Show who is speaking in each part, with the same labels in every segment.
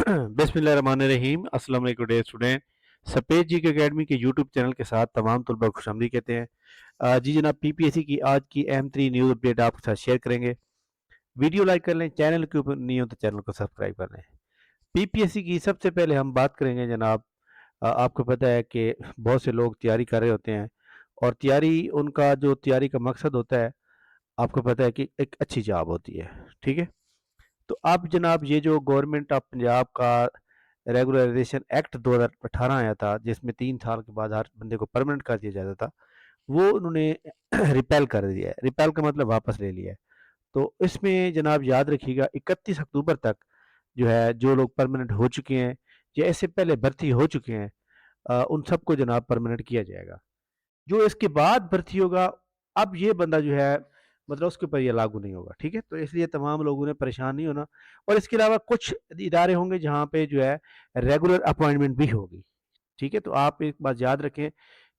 Speaker 1: बिस्मिल्लाहिर्रहमानिर्रहीम। अस्सलाम वालेकुम डे स्टूडेंट। सपेज जी के अकेडमी के यूट्यूब चैनल के साथ तमाम तलबा को खुशामदीद कहते हैं। जी जनाब, पीपीएससी की आज की अहम तरीन न्यूज़ अपडेट आपके साथ शेयर करेंगे। वीडियो लाइक कर लें, चैनल के ऊपर नहीं हो तो चैनल को सब्सक्राइब कर लें। पीपीएससी की सबसे पहले हम बात करेंगे जनाब। आपको पता है कि बहुत से लोग तैयारी कर रहे होते हैं, और उनका जो तैयारी का मकसद होता है, आपको पता है कि एक अच्छी जॉब होती है। ठीक है, तो अब जनाब ये जो गवर्नमेंट ऑफ पंजाब का रेगुलराइजेशन एक्ट 2018 आया था, जिसमें 3 साल के बाद हर बंदे को परमानेंट कर दिया जाता था, वो उन्होंने रिपेल कर दिया है। रिपेल का मतलब वापस ले लिया है। तो इसमें जनाब याद रखिएगा, 31 अक्टूबर तक जो है, जो लोग परमानेंट हो चुके हैं या इससे पहले भर्ती हो चुके हैं, उन सबको जनाब परमानेंट किया जाएगा। जो इसके बाद भर्ती होगा, अब ये बंदा जो है, मतलब उसके ऊपर ये लागू नहीं होगा। ठीक है, तो इसलिए तमाम लोगों ने परेशान नहीं होना। और इसके अलावा कुछ इदारे होंगे जहाँ पे जो है रेगुलर अपॉइंटमेंट भी होगी। ठीक है, तो आप एक बात याद रखें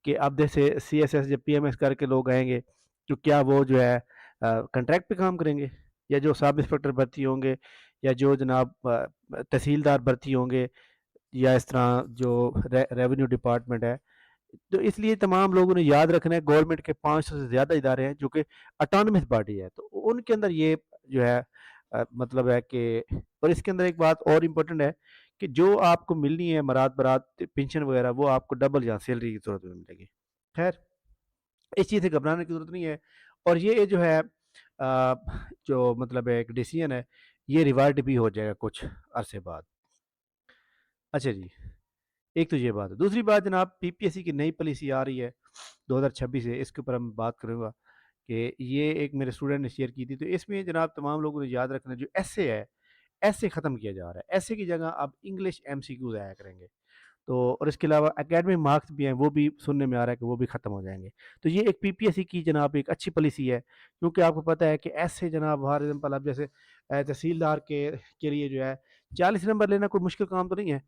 Speaker 1: कि अब जैसे सीएसएस या पीएमएस करके लोग आएंगे, तो क्या वो जो है कॉन्ट्रैक्ट पे काम करेंगे, या जो सब इंस्पेक्टर भर्ती होंगे, या जो जनाब तहसीलदार भर्ती होंगे, या इस तरह जो रेवेन्यू डिपार्टमेंट है। तो इसलिए तमाम लोगों ने याद रखना है, गवर्नमेंट के 500 से ज़्यादा इदारे हैं जो कि ऑटोनमस बॉडी है, तो उनके अंदर ये जो है मतलब है कि, और इसके अंदर एक बात और इम्पोर्टेंट है कि जो आपको मिलनी है मराद बरात पेंशन वगैरह, वो आपको डबल या सैलरी की सूरत में मिलेगी। खैर, इस चीज़ से घबराने की ज़रूरत नहीं है। और ये जो है जो मतलब है एक डिसीजन है, ये रिवार्ड भी हो जाएगा कुछ अरसे बाद। अच्छा जी, एक तो ये बात है। दूसरी बात जनाब, पीपीएससी की नई पॉलिसी आ रही है 2026 से, इसके ऊपर हम बात करूँगा कि ये एक मेरे स्टूडेंट ने शेयर की थी। तो इसमें जनाब तमाम लोगों ने याद रखना, जो एसए है, एसए ख़त्म किया जा रहा है। एसए की जगह अब इंग्लिश एमसीक्यूज़ आया करेंगे। तो और इसके अलावा एकेडमिक मार्क्स भी हैं, वो भी सुनने में आ रहा है कि वो भी ख़त्म हो जाएँगे। तो ये एक पीपीएससी की जनाब एक अच्छी पॉलिसी है, क्योंकि आपको पता है कि एसए जनाब फॉर एग्ज़ाम्पल, अब जैसे तहसीलदार के लिए जो है 40 नंबर लेना कोई मुश्किल काम तो नहीं है।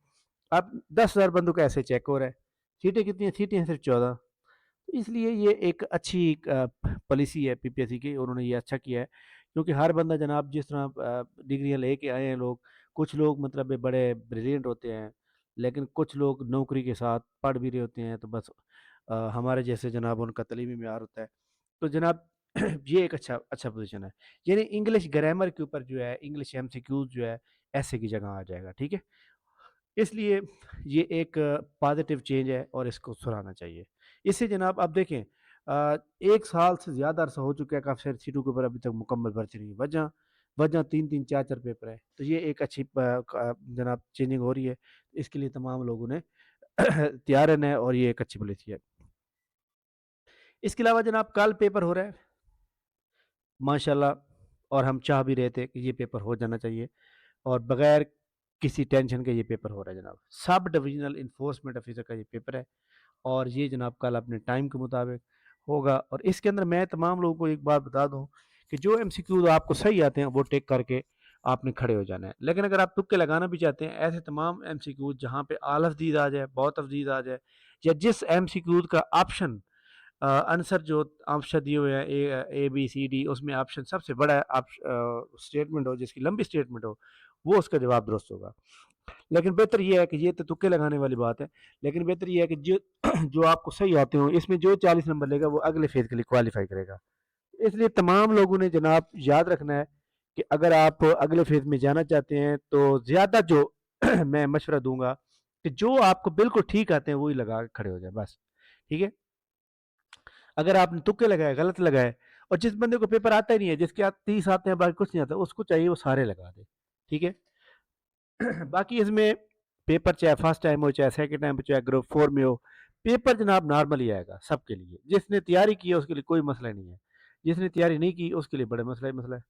Speaker 1: अब 10,000 बंदों का ऐसे चेक हो रहा है। सीटें कितनी हैं? सीटें हैं सिर्फ 14। तो इसलिए ये एक अच्छी पॉलिसी है पीपीएससी की, उन्होंने ये अच्छा किया है। क्योंकि हर बंदा जनाब जिस तरह डिग्रियाँ लेके आए हैं लोग, कुछ लोग मतलब ये बड़े ब्रिलियंट होते हैं, लेकिन कुछ लोग नौकरी के साथ पढ़ भी रहे होते हैं, तो बस हमारे जैसे जनाब उनका तालीमी मेयार होता है। तो जनाब ये एक अच्छा अच्छा पोज़ीशन है। यानी इंग्लिश ग्रामर के ऊपर जो है, इंग्लिश एमसीक्यूज़ जो है, ऐसे की जगह आ जाएगा। ठीक है? इसलिए ये एक पॉजिटिव चेंज है और इसको सराहना चाहिए। इससे जनाब आप देखें, 1 साल से ज़्यादा अरसा हो चुका है, काफ़ी सारी सीटों के ऊपर अभी तक मुकम्मल भर्ती नहीं हुई। वजह वजह 3-3 4-4 पेपर है। तो ये एक अच्छी जनाब चेंजिंग हो रही है। इसके लिए तमाम लोगों ने तैयार रहना है, और ये एक अच्छी पॉलिसी है। इसके अलावा जनाब कल पेपर हो रहा है माशाल्लाह, और हम चाह भी रहे थे कि ये पेपर हो जाना चाहिए, और बगैर किसी टेंशन के ये पेपर हो रहा है जनाब। सब डिविजनल इन्फोर्समेंट ऑफिसर का ये पेपर है, और ये जनाब कल अपने टाइम के मुताबिक होगा। और इसके अंदर मैं तमाम लोगों को एक बात बता दूं कि जो एमसीक्यूज आपको सही आते हैं वो टेक करके आपने खड़े हो जाना है। लेकिन अगर आप तुक्के लगाना भी चाहते हैं, ऐसे तमाम एमसीक्यूज जहाँ पे आल अफदीद आ जाए, बहुत अफदीद आ जाए, या जिस एमसीक्यूज का ऑप्शन आंसर जो ऑप्शन दिए हुए हैं, ए बी सी डी, उसमें ऑप्शन सबसे बड़ा स्टेटमेंट हो, जिसकी लंबी स्टेटमेंट हो, वो उसका जवाब दुरुस्त होगा। लेकिन बेहतर ये है कि ये तो तुक्के लगाने वाली बात है। लेकिन बेहतर ये है कि जो जो आपको सही आते हो, इसमें जो 40 नंबर लेगा वो अगले फेज के लिए क्वालिफाई करेगा। इसलिए तमाम लोगों ने जनाब याद रखना है कि अगर आप अगले फेज में जाना चाहते हैं, तो ज़्यादा जो मैं मशवरा दूंगा कि जो आपको बिल्कुल ठीक आते हैं वही लगा के खड़े हो जाए बस। ठीक है, अगर आपने तुक्के लगाए, गलत लगाए, और जिस बंदे को पेपर आता ही नहीं है, जिसके 30 आते हैं बाकी कुछ नहीं आता, उसको चाहिए वो सारे लगा दे। ठीक है, बाकी इसमें पेपर चाहे फर्स्ट टाइम हो, चाहे सेकंड टाइम हो, चाहे ग्रुप 4 में हो, पेपर जनाब नॉर्मल ही आएगा सबके लिए। जिसने तैयारी की है उसके लिए कोई मसला नहीं है, जिसने तैयारी नहीं की उसके लिए बड़े मसला ही मसला है।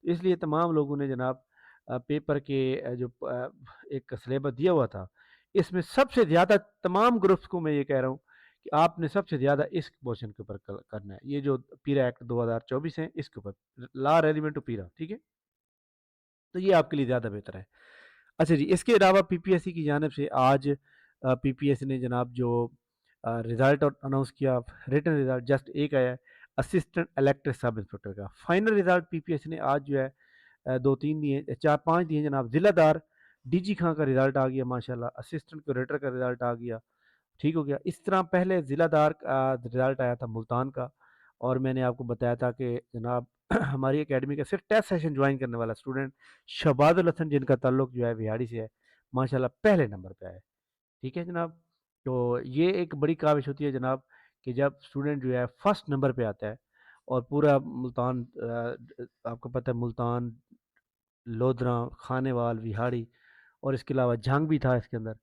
Speaker 1: इसलिए तमाम लोगों ने जनाब पेपर के एक सिलेबस दिया हुआ था, इसमें सबसे ज़्यादा तमाम ग्रुप्स को मैं ये कह रहा हूँ कि आपने सबसे ज़्यादा इस पोर्शन के ऊपर करना है। ये जो पीरा एक्ट 2024 है, इसके ऊपर ला रेलिवेंट टू पीरा। ठीक है, तो ये आपके लिए ज़्यादा बेहतर है। अच्छा जी, इसके अलावा पीपीएससी की जानिब से आज पीपीएससी ने जनाब जो रिज़ल्ट अनाउंस किया, रिटन रिज़ल्ट जस्ट एक आया है, असिस्टेंट इलेक्टेड सब इंस्पेक्टर का। फाइनल रिज़ल्ट पीपीएससी ने आज जो है 2-3 दिए, 4-5 दिए जनाब। ज़िलादार ڈی جی خاں کا رزلٹ آ گیا ماشاءاللہ، اسسٹنٹ کیوریٹر کا رزلٹ آ گیا، ٹھیک ہو گیا۔ اس طرح پہلے ضلع دار کا رزلٹ آیا تھا ملتان کا، اور میں نے آپ کو بتایا تھا کہ جناب ہماری اکیڈمی کا صرف ٹیسٹ سیشن جوائن کرنے والا اسٹوڈنٹ شہباز الحسن، جن کا تعلق جو ہے وہاڑی سے ہے، ماشاءاللہ پہلے نمبر پہ آئے، ٹھیک ہے جناب۔ تو یہ ایک بڑی کاوش ہوتی ہے جناب کہ جب اسٹوڈنٹ جو ہے فرسٹ نمبر پہ آتا ہے، اور پورا ملتان آپ کو پتہ ہے ملتان، لودھراں، خانے وال، وہاڑی، اور اس کے علاوہ جھنگ بھی تھا اس کے اندر،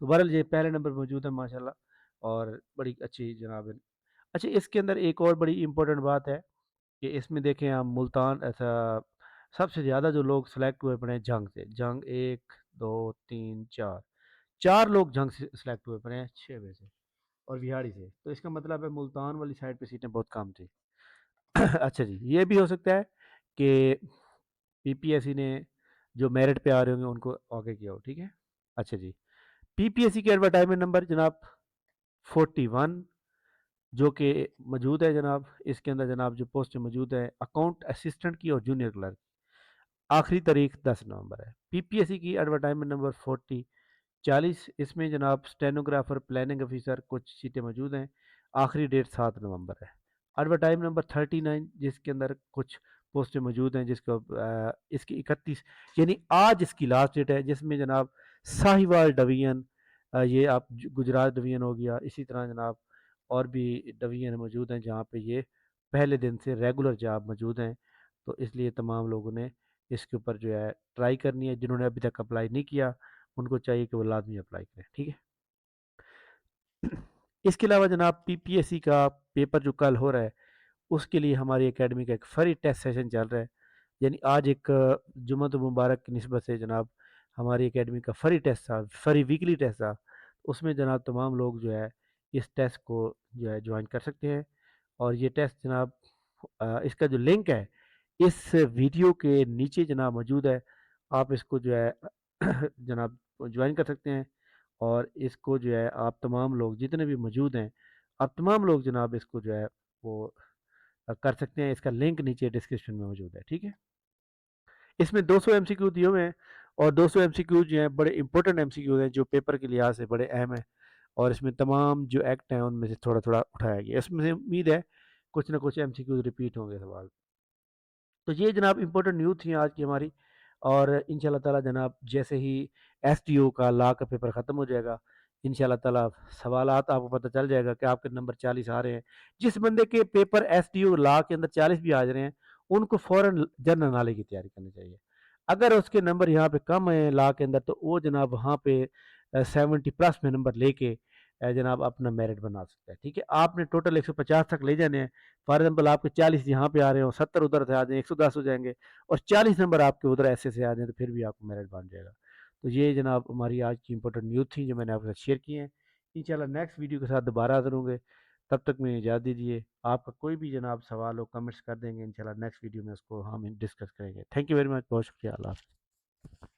Speaker 1: تو بہرحال یہ پہلے نمبر پہ موجود ہے ماشاءاللہ، اور بڑی اچھی جناب ہے۔ اچھا اس کے اندر ایک اور بڑی امپورٹنٹ بات ہے کہ اس میں دیکھیں ہم ملتان ایسا سب سے زیادہ جو لوگ سلیکٹ ہوئے پڑے ہیں جنگ سے، جنگ 1 2 3 4، 4 لوگ جنگ سے سلیکٹ ہوئے پڑے ہیں 6 میں سے، اور وہاڑی سے، تو اس کا مطلب ہے ملتان والی سائڈ پہ سیٹیں بہت کم تھی۔ اچھا جی، یہ بھی ہو سکتا ہے کہ پی پی ایس سی نے جو میرٹ پہ آ رہے ہوں گے ان کو آگے کیا ہو، ٹھیک ہے۔ اچھا جی، پی پی ایس سی کے ایڈورٹائزمنٹ نمبر جناب 41 جو کہ موجود ہے جناب، اس کے اندر جناب جو پوسٹ موجود ہے اکاؤنٹ اسسٹنٹ کی اور جونیئر کلرک، آخری تاریخ 10 نومبر ہے۔ پی پی ایس سی کی ایڈورٹائزمنٹ نمبر 40 اس میں جناب اسٹینوگرافر، پلاننگ آفیسر کچھ سیٹیں موجود ہیں، آخری ڈیٹ 7 نومبر ہے۔ ایڈورٹائزمنٹ نمبر 39 جس کے اندر کچھ پوسٹیں موجود ہیں، جس کو اس کی 31 یعنی آج اس کی لاسٹ ڈیٹ ہے، جس میں جناب ساہیوال ڈویژن، یہ آپ گجرات ڈویژن ہو گیا، اسی طرح جناب اور بھی ڈویژن موجود ہیں جہاں پہ یہ پہلے دن سے ریگولر جاب موجود ہیں، تو اس لیے تمام لوگوں نے اس کے اوپر جو ہے ٹرائی کرنی ہے۔ جنہوں نے ابھی تک اپلائی نہیں کیا ان کو چاہیے کہ وہ لازمی اپلائی کریں، ٹھیک ہے۔ اس کے علاوہ جناب پی پی ایس سی کا پیپر جو کل ہو رہا ہے اس کے لیے ہماری اکیڈمی کا ایک فری ٹیسٹ سیشن چل رہا ہے، یعنی آج ایک جمعہ مبارک کی نسبت سے جناب ہماری اکیڈمی کا فری ٹیسٹ تھا، فری ویکلی ٹیسٹ تھا، اس میں جناب تمام لوگ جو ہے اس ٹیسٹ کو جو ہے جوائن کر سکتے ہیں، اور یہ ٹیسٹ جناب اس کا جو لنک ہے اس ویڈیو کے نیچے جناب موجود ہے، آپ اس کو جو ہے جناب جوائن کر سکتے ہیں، اور اس کو جو ہے آپ تمام لوگ جتنے بھی موجود ہیں آپ تمام لوگ جناب اس کو جو ہے وہ کر سکتے ہیں۔ اس کا لنک نیچے ڈسکرپشن میں موجود ہے، ٹھیک ہے۔ اس میں 200 ایم سی کیو دیے ہوئے ہیں، اور 200 ایم سی کیو جو ہیں بڑے امپورٹنٹ ایم سی کیو ہیں جو پیپر کے لحاظ سے بڑے اہم ہیں، اور اس میں تمام جو ایکٹ ہیں ان میں سے تھوڑا تھوڑا اٹھایا گیا، اس میں سے امید ہے کچھ نہ کچھ ایم سی کیو ریپیٹ ہوں گے سوال۔ تو یہ جناب امپورٹنٹ نیوز تھی آج کی ہماری، اور ان شاء اللہ تعالیٰ جناب جیسے ہی ایس ٹی او کا لا کا پیپر ختم ہو جائے گا ان شاء اللہ تعالیٰ سوالات آپ کو پتہ چل جائے گا کہ آپ کے نمبر 40 آ رہے ہیں۔ جس بندے کے پیپر ایس ٹی او لا کے اندر 40 بھی آ رہے ہیں ان کو فوراً جنرل نالج کی تیاری کرنی چاہیے۔ اگر اس کے نمبر یہاں پہ کم ہیں لا کے اندر تو وہ جناب وہاں پہ 70+ میں نمبر لے کے جناب اپنا میرٹ بنا سکتا ہے، ٹھیک ہے۔ آپ نے ٹوٹل 150 تک لے جانے ہیں، فار ایگزامپل آپ کے 40 یہاں پہ آ رہے ہوں، 70 ادھر سے آ جائیں، 110 ہو جائیں گے، اور 40 نمبر آپ کے ادھر ایسے سے آ جائیں تو پھر بھی آپ کو میرٹ بن جائے گا۔ تو یہ جناب ہماری آج کی امپورٹنٹ نیوز تھی جو میں نے آپ کے ساتھ شیئر کی ہیں۔ انشاءاللہ نیکسٹ ویڈیو کے ساتھ دوبارہ حاضر ہوں گے، تب تک میں اجازت دیجیے۔ آپ کا کوئی بھی جناب سوال ہو کمنٹس کر دیں گے، انشاءاللہ نیکسٹ ویڈیو میں اس کو ہم ڈسکس کریں گے۔ تھینک یو ویری مچ، بہت شکریہ، اللہ حافظ۔